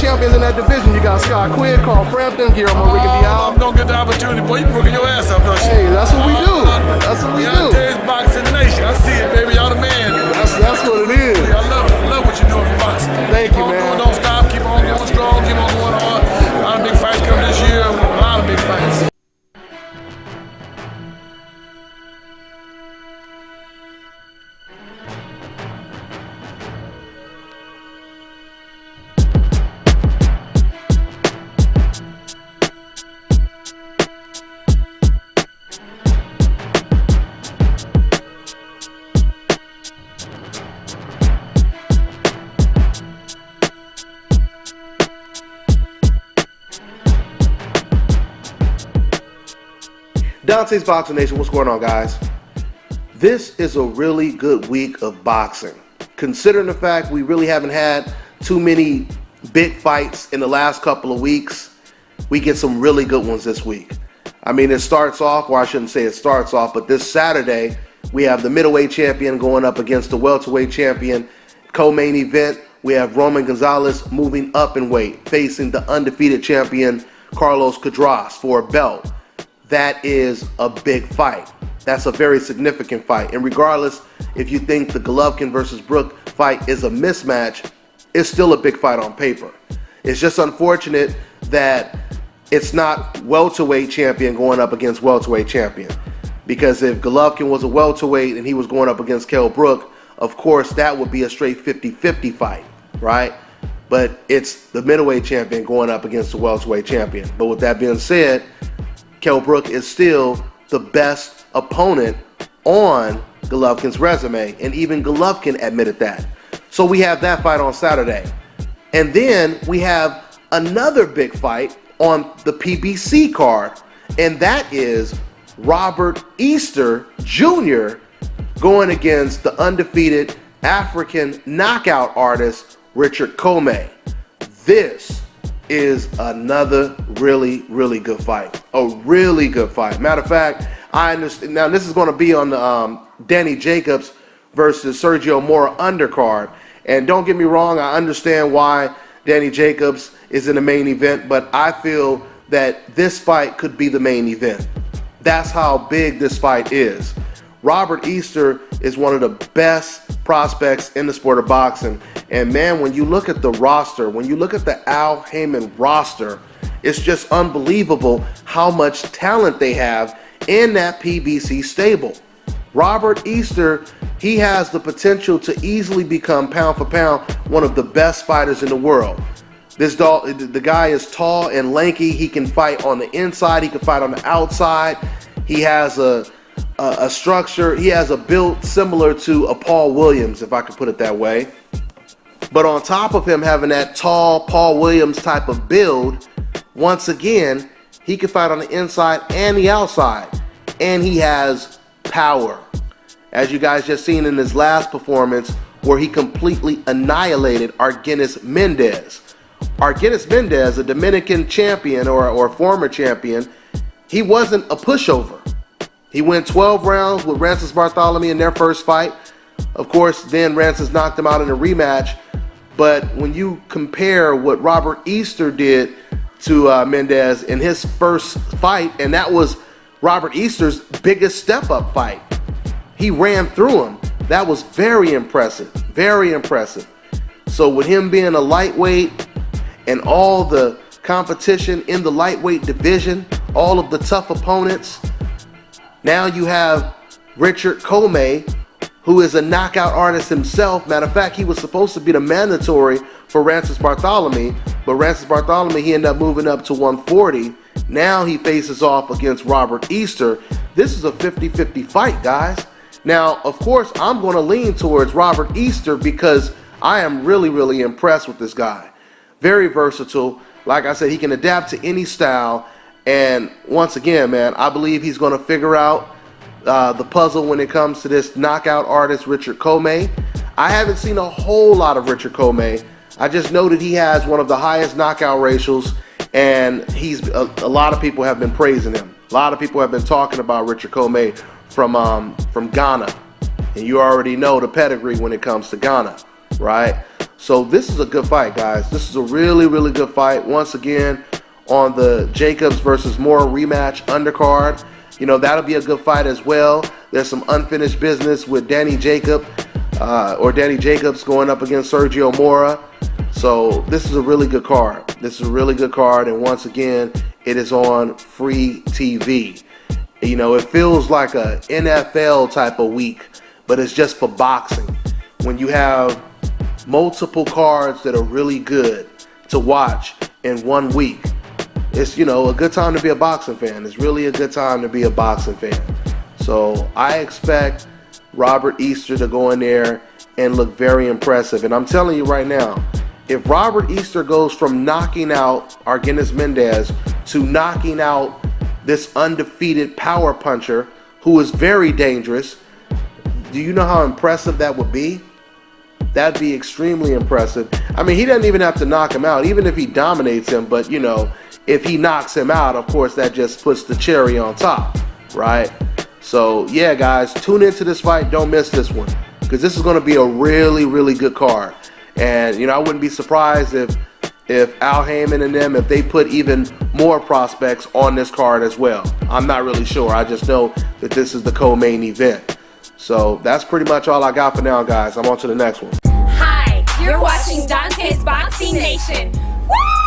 champions in that division. You got Scott Quinn, Carl Frampton, Guillermo Rigondeaux. I'm gonna get the opportunity, boy. You working your ass off, don't you? Hey, that's what we do. That's what we do. Boxing Nation. I see it, baby. Y'all the man. That's what it is. I love it. I love what you're doing for boxing. Thank you, man. Don't stop. Keep on going strong. Keep on going hard. A lot of big fights coming this year. A lot of big fights. Dante's Boxing Nation, what's going on, guys? This is a really good week of boxing. Considering the fact we really haven't had too many big fights in the last couple of weeks, we get some really good ones this week. I mean, it starts off, or I shouldn't say it starts off, but this Saturday, we have the middleweight champion going up against the welterweight champion. Co-main event, we have Roman Gonzalez moving up in weight, facing the undefeated champion Carlos Cedras for a belt. That is a big fight. That's a very significant fight. And regardless if you think the Golovkin versus Brook fight is a mismatch, it's still a big fight on paper. It's just unfortunate that it's not welterweight champion going up against welterweight champion. Because if Golovkin was a welterweight and he was going up against Kell Brook, of course that would be a straight 50-50 fight, right? But it's the middleweight champion going up against the welterweight champion. But with that being said, Kell Brook is still the best opponent on Golovkin's resume, and even Golovkin admitted that. So we have that fight on Saturday. And then we have another big fight on the PBC card, and that is Robert Easter Jr. going against the undefeated African knockout artist Richard COMMEY. This is another really, really good fight. A really good fight. Matter of fact, I understand. Now, this is going to be on the Danny Jacobs versus Sergio Mora undercard. And don't get me wrong, I understand why Danny Jacobs is in the main event, but I feel that this fight could be the main event. That's how big this fight is. Robert Easter is one of the best prospects in the sport of boxing. And man, when you look at the roster, when you look at the Al Haymon roster, it's just unbelievable how much talent they have in that PBC stable. Robert Easter, he has the potential to easily become pound for pound one of the best fighters in the world. The guy is tall and lanky. He can fight on the inside. He can fight on the outside. He has a structure. He has a build similar to a Paul Williams, if I could put it that way. But on top of him having that tall Paul Williams type of build, once again, he can fight on the inside and the outside. And he has power. As you guys just seen in his last performance, where he completely annihilated Arguenes Mendez. Arguenes Mendez, a Dominican champion or former champion, he wasn't a pushover. He went 12 rounds with Rances Bartholomew in their first fight. Of course, then Rances knocked him out in a rematch. But when you compare what Robert Easter did to Mendez in his first fight, and that was Robert Easter's biggest step-up fight, he ran through him. That was very impressive, very impressive. So with him being a lightweight and all the competition in the lightweight division, all of the tough opponents, now you have Richard COMMEY, who is a knockout artist himself. Matter of fact, he was supposed to be the mandatory for Rances Bartholomew, but Rances Bartholomew, he ended up moving up to 140. Now he faces off against Robert Easter. This is a 50-50 fight, guys. Now, of course, I'm going to lean towards Robert Easter because I am really, really impressed with this guy. Very versatile. Like I said, he can adapt to any style. And once again, man, I believe he's going to figure out the puzzle when it comes to this knockout artist, Richard COMMEY. I haven't seen a whole lot of Richard COMMEY. I just know that he has one of the highest knockout ratios, and he's a lot of people have been praising him. A lot of people have been talking about Richard COMMEY from Ghana, and you already know the pedigree when it comes to Ghana, right? So this is a good fight, guys. This is a really, really good fight. Once again, on the Jacobs versus Moore rematch undercard. You know, that'll be a good fight as well. There's some unfinished business with Danny Jacobs going up against Sergio Mora. So this is a really good card. This is a really good card, and once again, it is on free TV. You know, it feels like a NFL type of week, but it's just for boxing. When you have multiple cards that are really good to watch in 1 week, it's, you know, a good time to be a boxing fan. It's really a good time to be a boxing fan. So I expect Robert Easter to go in there and look very impressive. And I'm telling you right now, if Robert Easter goes from knocking out Arguedas Mendez to knocking out this undefeated power puncher who is very dangerous, do you know how impressive that would be? That'd be extremely impressive. I mean, he doesn't even have to knock him out, even if he dominates him. But, you know, if he knocks him out, of course, that just puts the cherry on top, right? So, yeah, guys, tune into this fight. Don't miss this one, because this is going to be a really, really good card. And, you know, I wouldn't be surprised if Al Heyman and them, if they put even more prospects on this card as well. I'm not really sure. I just know that this is the co-main event. So that's pretty much all I got for now, guys. I'm on to the next one. Hi, you're watching Dante's Boxing Nation. Woo!